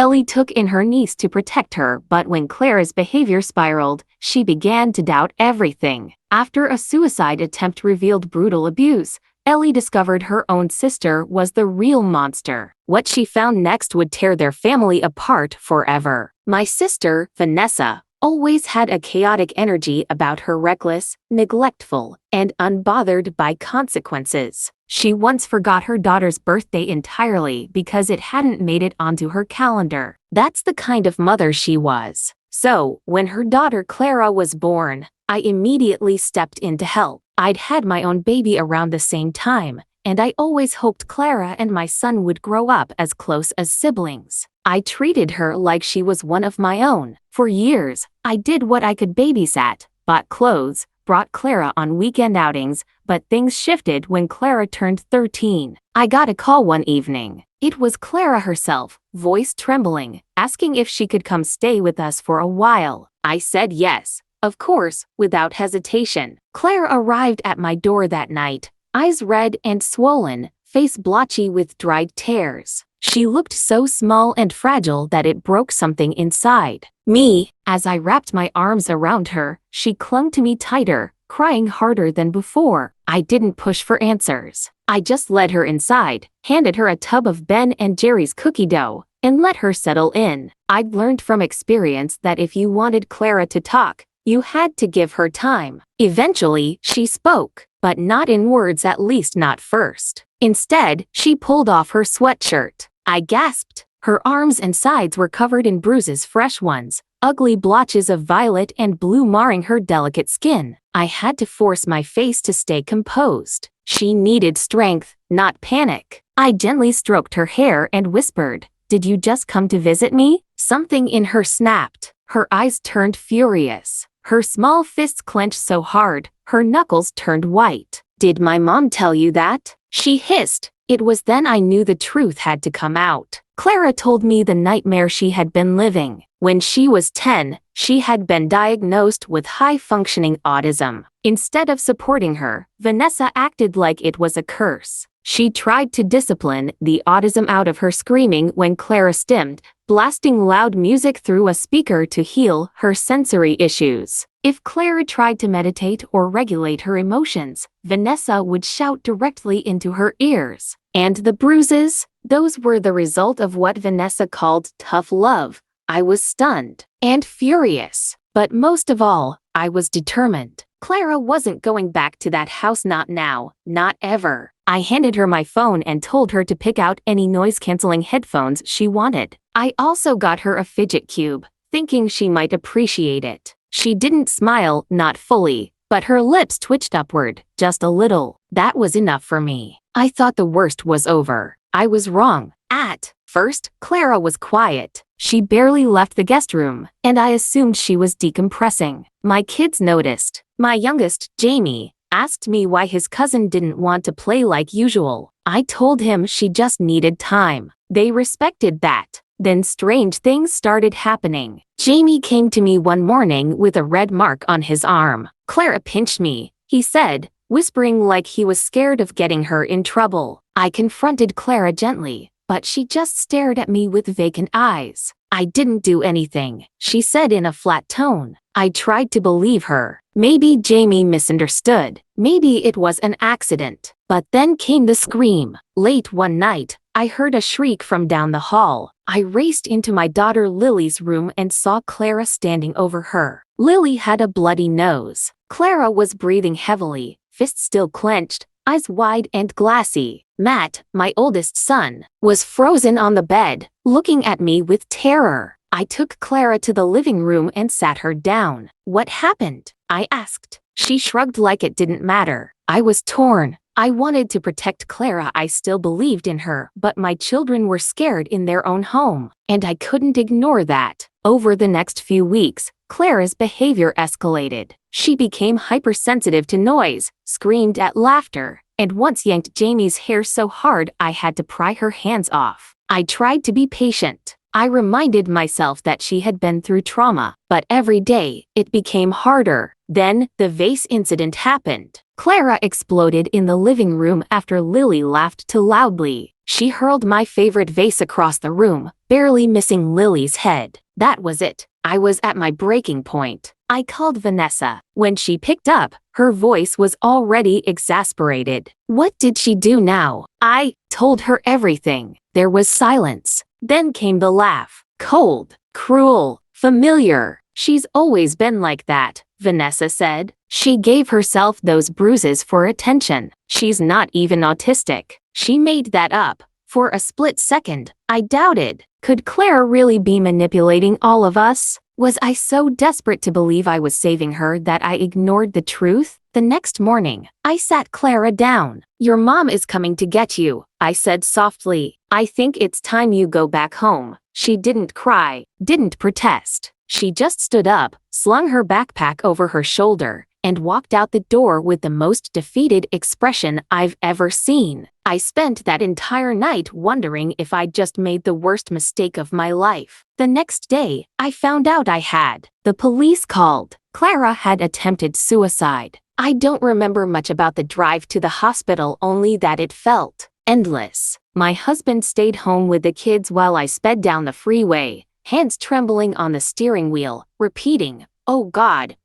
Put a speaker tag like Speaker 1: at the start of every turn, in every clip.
Speaker 1: Ellie took in her niece to protect her, but when Clara's behavior spiraled, she began to doubt everything. After a suicide attempt revealed brutal abuse, Ellie discovered her own sister was the real monster. What she found next would tear their family apart forever. My sister, Vanessa, always had a chaotic energy about her, reckless, neglectful, and unbothered by consequences. She once forgot her daughter's birthday entirely because it hadn't made it onto her calendar. That's the kind of mother she was. So, when her daughter Clara was born, I immediately stepped in to help. I'd had my own baby around the same time, and I always hoped Clara and my son would grow up as close as siblings. I treated her like she was one of my own. For years, I did what I could: babysat, bought clothes, brought Clara on weekend outings, but things shifted when Clara turned 13. I got a call one evening. It was Clara herself, voice trembling, asking if she could come stay with us for a while. I said yes, of course, without hesitation. Clara arrived at my door that night, eyes red and swollen, face blotchy with dried tears. She looked so small and fragile that it broke something inside me. As I wrapped my arms around her, she clung to me tighter, crying harder than before. I didn't push for answers. I just led her inside, handed her a tub of Ben and Jerry's cookie dough, and let her settle in. I'd learned from experience that if you wanted Clara to talk, you had to give her time. Eventually, she spoke, but not in words, at least not first. Instead, she pulled off her sweatshirt. I gasped. Her arms and sides were covered in bruises, fresh ones, ugly blotches of violet and blue marring her delicate skin. I had to force my face to stay composed. She needed strength, not panic. I gently stroked her hair and whispered, "Did you just come to visit me?" Something in her snapped. Her eyes turned furious. Her small fists clenched so hard, her knuckles turned white. "Did my mom tell you that?" she hissed. It was then I knew the truth had to come out. Clara told me the nightmare she had been living. When she was 10, she had been diagnosed with high-functioning autism. Instead of supporting her, Vanessa acted like it was a curse. She tried to discipline the autism out of her, screaming when Clara stimmed, blasting loud music through a speaker to heal her sensory issues. If Clara tried to meditate or regulate her emotions, Vanessa would shout directly into her ears. And the bruises? Those were the result of what Vanessa called tough love. I was stunned and furious. But most of all, I was determined. Clara wasn't going back to that house, not now, not ever. I handed her my phone and told her to pick out any noise-canceling headphones she wanted. I also got her a fidget cube, thinking she might appreciate it. She didn't smile, not fully, but her lips twitched upward, just a little. That was enough for me. I thought the worst was over. I was wrong. At first, Clara was quiet. She barely left the guest room, and I assumed she was decompressing. My kids noticed. My youngest, Jamie, asked me why his cousin didn't want to play like usual. I told him she just needed time. They respected that. Then strange things started happening. Jamie came to me one morning with a red mark on his arm. "Clara pinched me," he said, whispering like he was scared of getting her in trouble. I confronted Clara gently, but she just stared at me with vacant eyes. "I didn't do anything," she said in a flat tone. I tried to believe her. Maybe Jamie misunderstood. Maybe it was an accident. But then came the scream. Late one night, I heard a shriek from down the hall. I raced into my daughter Lily's room and saw Clara standing over her. Lily had a bloody nose. Clara was breathing heavily, fists still clenched, eyes wide and glassy. Matt, my oldest son, was frozen on the bed, looking at me with terror. I took Clara to the living room and sat her down. "What happened?" I asked. She shrugged like it didn't matter. I was torn. I wanted to protect Clara. I still believed in her, but my children were scared in their own home, and I couldn't ignore that. Over the next few weeks, Clara's behavior escalated. She became hypersensitive to noise, screamed at laughter, and once yanked Jamie's hair so hard I had to pry her hands off. I tried to be patient. I reminded myself that she had been through trauma, but every day, it became harder. Then, the vase incident happened. Clara exploded in the living room after Lily laughed too loudly. She hurled my favorite vase across the room, barely missing Lily's head. That was it. I was at my breaking point. I called Vanessa. When she picked up, her voice was already exasperated. What did she do now? I told her everything. There was silence. Then came the laugh. Cold, cruel, familiar. She's always been like that, Vanessa said. She gave herself those bruises for attention. She's not even autistic. She made that up. For a split second, I doubted. Could Clara really be manipulating all of us? Was I so desperate to believe I was saving her that I ignored the truth? The next morning, I sat Clara down. Your mom is coming to get you, I said softly. I think it's time you go back home. She didn't cry, didn't protest. She just stood up, slung her backpack over her shoulder, and walked out the door with the most defeated expression I've ever seen. I spent that entire night wondering if I'd just made the worst mistake of my life. The next day, I found out I had. The police called. Clara had attempted suicide. I don't remember much about the drive to the hospital, only that it felt endless. My husband stayed home with the kids while I sped down the freeway, hands trembling on the steering wheel, repeating, oh God,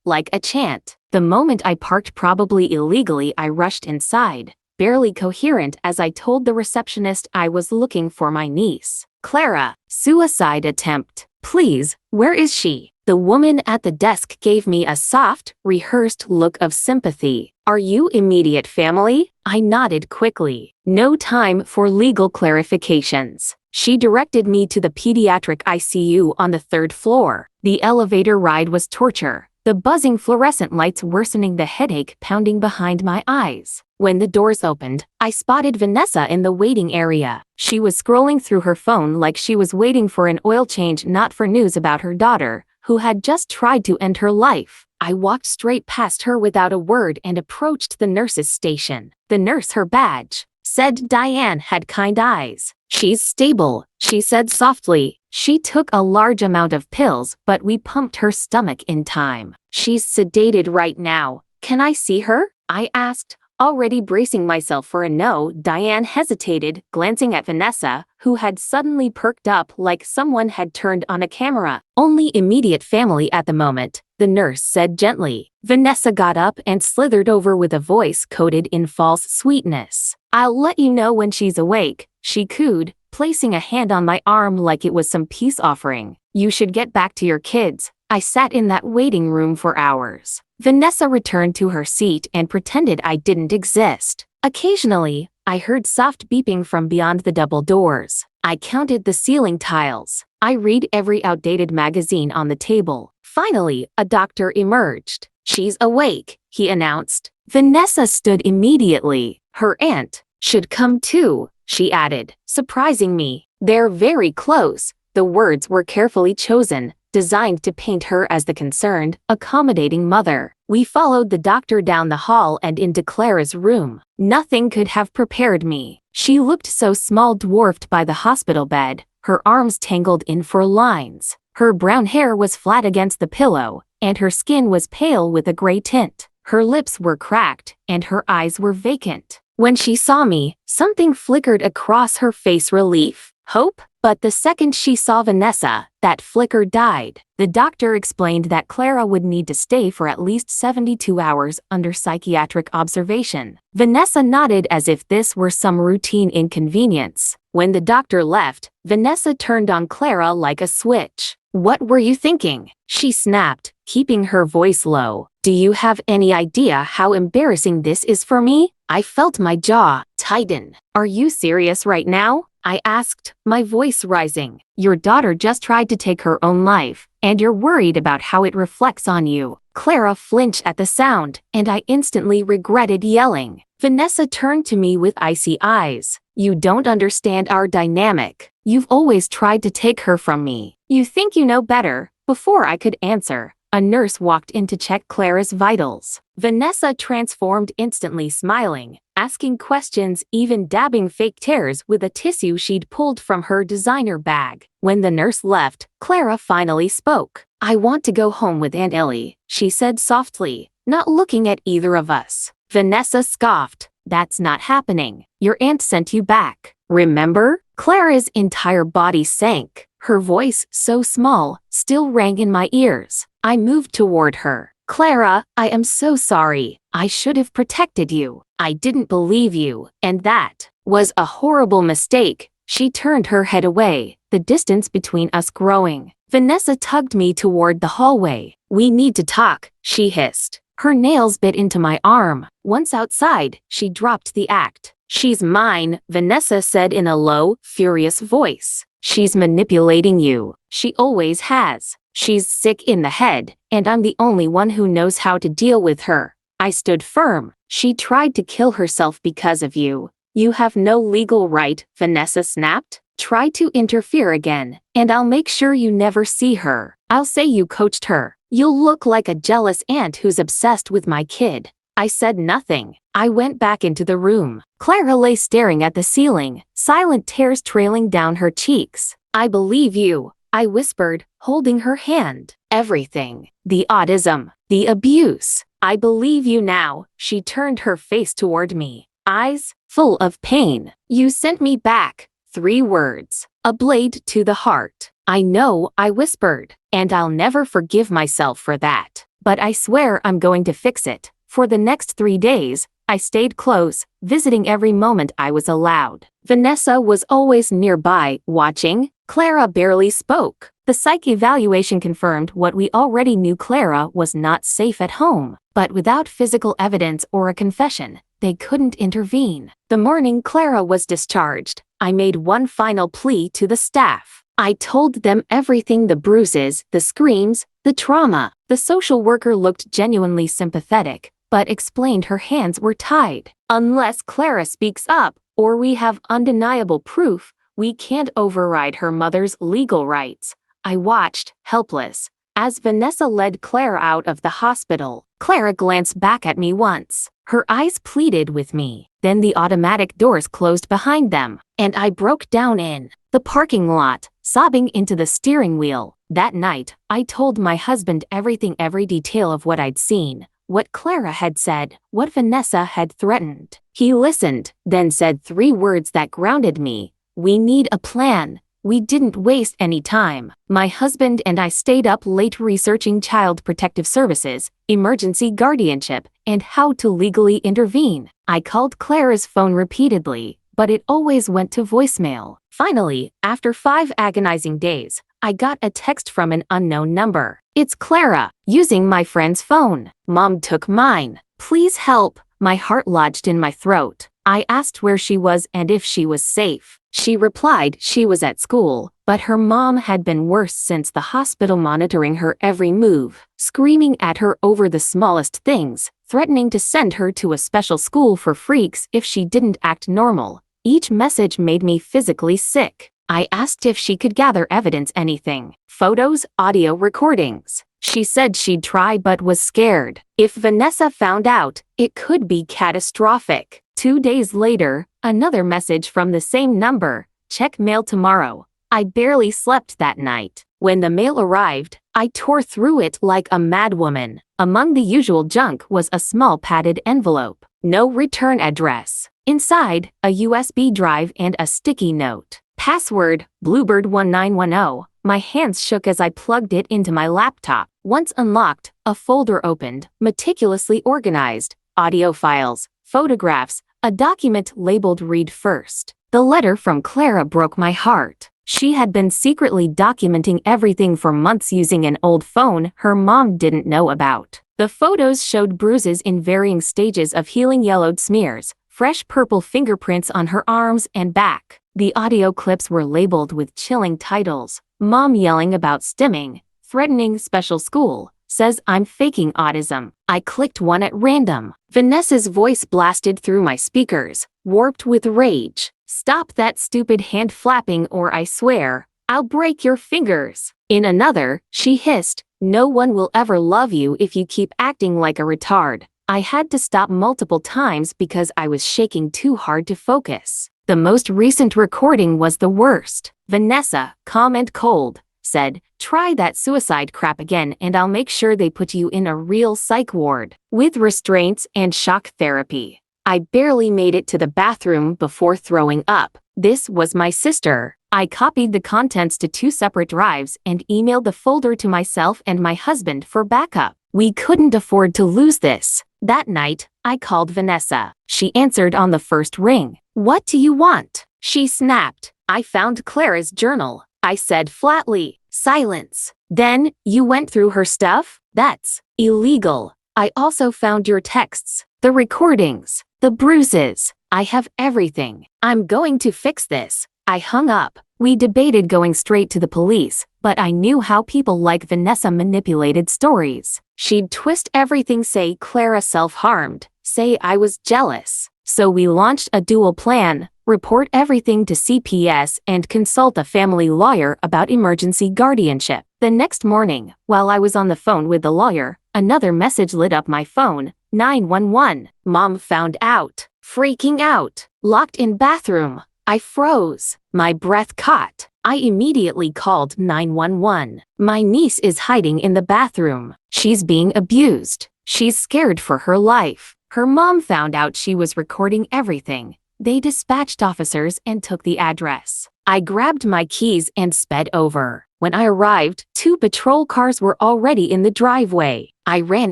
Speaker 1: like a chant. The moment I parked, probably illegally, I rushed inside, barely coherent as I told the receptionist I was looking for my niece. Clara, suicide attempt. Please, where is she? The woman at the desk gave me a soft, rehearsed look of sympathy. Are you immediate family? I nodded quickly. No time for legal clarifications. She directed me to the pediatric ICU on the 3rd floor. The elevator ride was torture, the buzzing fluorescent lights worsening the headache pounding behind my eyes. When the doors opened, I spotted Vanessa in the waiting area. She was scrolling through her phone like she was waiting for an oil change, not for news about her daughter, who had just tried to end her life. I walked straight past her without a word and approached the nurse's station. The nurse, her badge, said Diane had kind eyes. She's stable, she said softly. She took a large amount of pills, but we pumped her stomach in time. She's sedated right now. Can I see her? I asked, already bracing myself for a no. Diane hesitated, glancing at Vanessa, who had suddenly perked up like someone had turned on a camera. Only immediate family at the moment, the nurse said gently. Vanessa got up and slithered over with a voice coated in false sweetness. I'll let you know when she's awake, she cooed, placing a hand on my arm like it was some peace offering. You should get back to your kids. I sat in that waiting room for hours. Vanessa returned to her seat and pretended I didn't exist. Occasionally, I heard soft beeping from beyond the double doors. I counted the ceiling tiles. I read every outdated magazine on the table. Finally, a doctor emerged. She's awake, he announced. Vanessa stood immediately. Her aunt should come too, she added, surprising me. They're very close. The words were carefully chosen, designed to paint her as the concerned, accommodating mother. We followed the doctor down the hall and into Clara's room. Nothing could have prepared me. She looked so small, dwarfed by the hospital bed, her arms tangled in 4 lines. Her brown hair was flat against the pillow, and her skin was pale with a gray tint. Her lips were cracked, and her eyes were vacant. When she saw me, something flickered across her face, relief, hope. But the second she saw Vanessa, that flicker died. The doctor explained that Clara would need to stay for at least 72 hours under psychiatric observation. Vanessa nodded as if this were some routine inconvenience. When the doctor left, Vanessa turned on Clara like a switch. What were you thinking? She snapped, keeping her voice low. Do you have any idea how embarrassing this is for me? I felt my jaw tighten. Are you serious right now? I asked, my voice rising. Your daughter just tried to take her own life, and you're worried about how it reflects on you. Clara flinched at the sound, and I instantly regretted yelling. Vanessa turned to me with icy eyes. You don't understand our dynamic. You've always tried to take her from me. You think you know better. Before I could answer, a nurse walked in to check Clara's vitals. Vanessa transformed instantly, smiling, asking questions, even dabbing fake tears with a tissue she'd pulled from her designer bag. When the nurse left, Clara finally spoke. I want to go home with Aunt Ellie, she said softly, not looking at either of us. Vanessa scoffed. That's not happening. Your aunt sent you back. Remember? Clara's entire body sank. Her voice, so small, still rang in my ears. I moved toward her. Clara, I am so sorry. I should have protected you. I didn't believe you, and that was a horrible mistake. She turned her head away, the distance between us growing. Vanessa tugged me toward the hallway. We need to talk, she hissed. Her nails bit into my arm. Once outside, she dropped the act. She's mine, Vanessa said in a low, furious voice. She's manipulating you. She always has. She's sick in the head, and I'm the only one who knows how to deal with her. I stood firm. She tried to kill herself because of you. You have no legal right, Vanessa snapped. Try to interfere again, and I'll make sure you never see her. I'll say you coached her. You'll look like a jealous aunt who's obsessed with my kid. I said nothing. I went back into the room. Clara lay staring at the ceiling, silent tears trailing down her cheeks. I believe you, I whispered, holding her hand. Everything. The autism. The abuse. I believe you now. She turned her face toward me, eyes full of pain. You sent me back. 3 words. A blade to the heart. I know, I whispered, and I'll never forgive myself for that. But I swear I'm going to fix it. For the next 3 days, I stayed close, visiting every moment I was allowed. Vanessa was always nearby, watching. Clara barely spoke. The psych evaluation confirmed what we already knew: Clara was not safe at home. But without physical evidence or a confession, they couldn't intervene. The morning Clara was discharged, I made one final plea to the staff. I told them everything: the bruises, the screams, the trauma. The social worker looked genuinely sympathetic, but explained her hands were tied. Unless Clara speaks up, or we have undeniable proof, we can't override her mother's legal rights. I watched, helpless, as Vanessa led Clara out of the hospital. Clara glanced back at me once. Her eyes pleaded with me. Then the automatic doors closed behind them, and I broke down in the parking lot, sobbing into the steering wheel. That night, I told my husband everything, every detail of what I'd seen, what Clara had said, what Vanessa had threatened. He listened, then said 3 words that grounded me. We need a plan. We didn't waste any time. My husband and I stayed up late researching child protective services, emergency guardianship, and how to legally intervene. I called Clara's phone repeatedly, but it always went to voicemail. Finally, after 5 agonizing days, I got a text from an unknown number. It's Clara, using my friend's phone. Mom took mine. Please help. My heart lodged in my throat. I asked where she was and if she was safe. She replied she was at school, but her mom had been worse since the hospital, monitoring her every move, screaming at her over the smallest things, threatening to send her to a special school for freaks if she didn't act normal. Each message made me physically sick. I asked if she could gather evidence, anything. Photos, audio recordings. She said she'd try but was scared. If Vanessa found out, it could be catastrophic. 2 days later, another message from the same number: check mail tomorrow. I barely slept that night. When the mail arrived, I tore through it like a madwoman. Among the usual junk was a small padded envelope. No return address. Inside, a USB drive and a sticky note. Password, Bluebird1910. My hands shook as I plugged it into my laptop. Once unlocked, a folder opened, meticulously organized. Audio files, photographs, a document labeled "Read First." The letter from Clara broke my heart. She had been secretly documenting everything for months using an old phone her mom didn't know about. The photos showed bruises in varying stages of healing, yellowed smears, fresh purple fingerprints on her arms and back. The audio clips were labeled with chilling titles: Mom yelling about stimming, threatening special school, says I'm faking autism. I clicked one at random. Vanessa's voice blasted through my speakers, warped with rage. Stop that stupid hand flapping or I swear I'll break your fingers. In another, she hissed, no one will ever love you if you keep acting like a retard. I had to stop multiple times because I was shaking too hard to focus. The most recent recording was the worst. Vanessa, calm and cold, said, try that suicide crap again and I'll make sure they put you in a real psych ward, with restraints and shock therapy. I barely made it to the bathroom before throwing up. This was my sister. I copied the contents to 2 separate drives and emailed the folder to myself and my husband for backup. We couldn't afford to lose this. That night, I called Vanessa. She answered on the first ring. "What do you want?" She snapped. "I found Clara's journal." I said flatly. Silence. "Then, you went through her stuff? That's illegal. I also found your texts, the recordings, the bruises. I have everything. I'm going to fix this." I hung up. We debated going straight to the police, but I knew how people like Vanessa manipulated stories. She'd twist everything, say Clara self-harmed, say I was jealous. So we launched a dual plan: report everything to CPS and consult a family lawyer about emergency guardianship. The next morning, while I was on the phone with the lawyer, another message lit up my phone: 911. Mom found out. Freaking out. Locked in bathroom. I froze. My breath caught. I immediately called 911. "My niece is hiding in the bathroom. She's being abused. She's scared for her life. Her mom found out she was recording everything." They dispatched officers and took the address. I grabbed my keys and sped over. When I arrived, 2 patrol cars were already in the driveway. I ran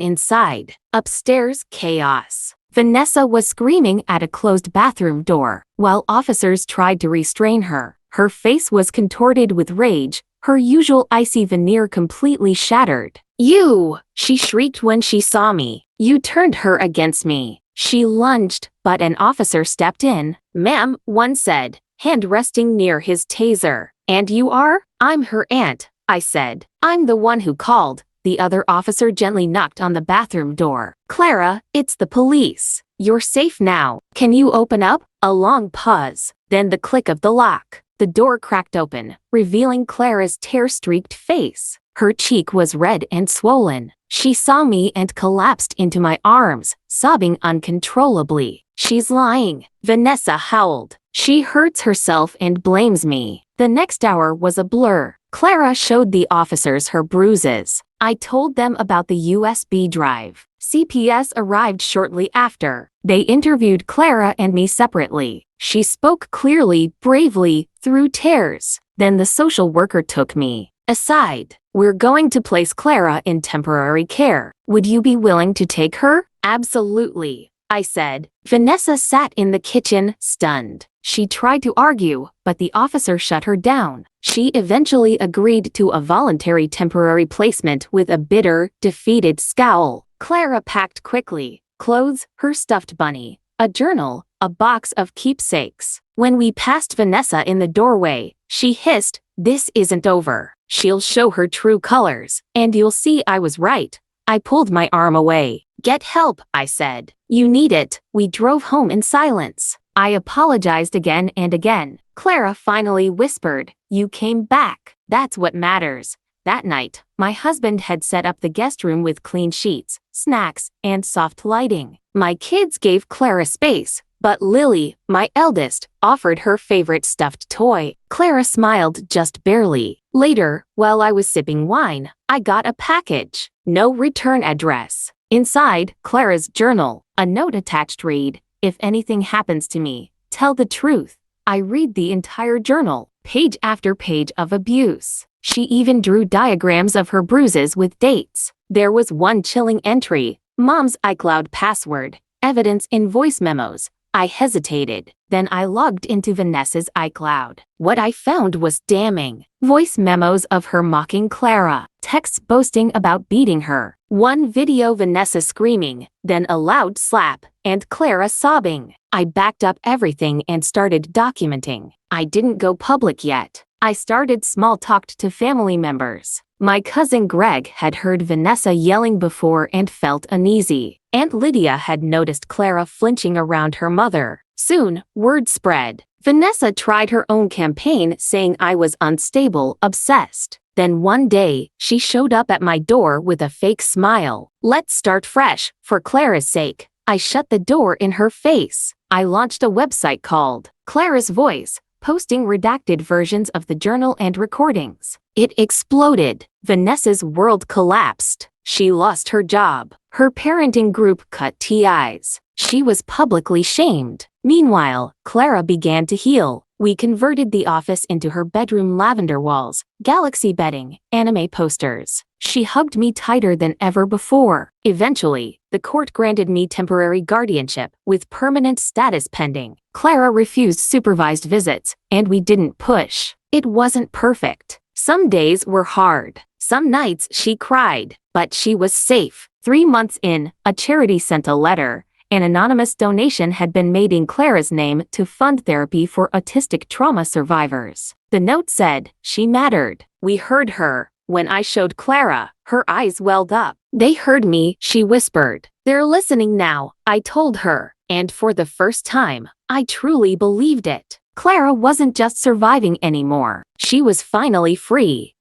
Speaker 1: inside. Upstairs, chaos. Vanessa was screaming at a closed bathroom door, while officers tried to restrain her. Her face was contorted with rage, her usual icy veneer completely shattered. "You!" she shrieked when she saw me. "You turned her against me." She lunged, but an officer stepped in. "Ma'am," one said, hand resting near his taser. "And you are?" "I'm her aunt," I said. "I'm the one who called." The other officer gently knocked on the bathroom door. "Clara, it's the police. You're safe now. Can you open up?" A long pause, then the click of the lock. The door cracked open, revealing Clara's tear-streaked face. Her cheek was red and swollen. She saw me and collapsed into my arms, sobbing uncontrollably. "She's lying," Vanessa howled. "She hurts herself and blames me." The next hour was a blur. Clara showed the officers her bruises. I told them about the USB drive. CPS arrived shortly after. They interviewed Clara and me separately. She spoke clearly, bravely, through tears. Then the social worker took me aside. "We're going to place Clara in temporary care. Would you be willing to take her?" "Absolutely," I said. Vanessa sat in the kitchen, stunned. She tried to argue, but the officer shut her down. She eventually agreed to a voluntary temporary placement with a bitter, defeated scowl. Clara packed quickly: clothes, her stuffed bunny, a journal, a box of keepsakes. When we passed Vanessa in the doorway, she hissed, "This isn't over. She'll show her true colors, and you'll see I was right." I pulled my arm away. "Get help," I said. "You need it." We drove home in silence. I apologized again and again. Clara finally whispered, "You came back. That's what matters." That night, my husband had set up the guest room with clean sheets, snacks, and soft lighting. My kids gave Clara space, but Lily, my eldest, offered her favorite stuffed toy. Clara smiled just barely. Later, while I was sipping wine, I got a package. No return address. Inside, Clara's journal. A note attached read, "If anything happens to me, tell the truth." I read the entire journal, page after page of abuse. She even drew diagrams of her bruises with dates. There was one chilling entry: Mom's iCloud password, evidence in voice memos. I hesitated. Then I logged into Vanessa's iCloud. What I found was damning. Voice memos of her mocking Clara, texts boasting about beating her, one video Vanessa screaming, then a loud slap, and Clara sobbing. I backed up everything and started documenting. I didn't go public yet. I started small-talked to family members. My cousin Greg had heard Vanessa yelling before and felt uneasy. Aunt Lydia had noticed Clara flinching around her mother. Soon, word spread. Vanessa tried her own campaign, saying I was unstable, obsessed. Then one day, she showed up at my door with a fake smile. "Let's start fresh, for Clara's sake." I shut the door in her face. I launched a website called Clara's Voice, posting redacted versions of the journal and recordings. It exploded. Vanessa's world collapsed. She lost her job. Her parenting group cut ties. She was publicly shamed. Meanwhile, Clara began to heal. We converted the office into her bedroom: lavender walls, galaxy bedding, anime posters. She hugged me tighter than ever before. Eventually, the court granted me temporary guardianship with permanent status pending. Clara refused supervised visits, and we didn't push. It wasn't perfect. Some days were hard. Some nights she cried, but she was safe. 3 months in, a charity sent a letter. An anonymous donation had been made in Clara's name to fund therapy for autistic trauma survivors. The note said, "She mattered. We heard her." When I showed Clara, her eyes welled up. "They heard me," she whispered. "They're listening now," I told her. And for the first time, I truly believed it. Clara wasn't just surviving anymore. She was finally free.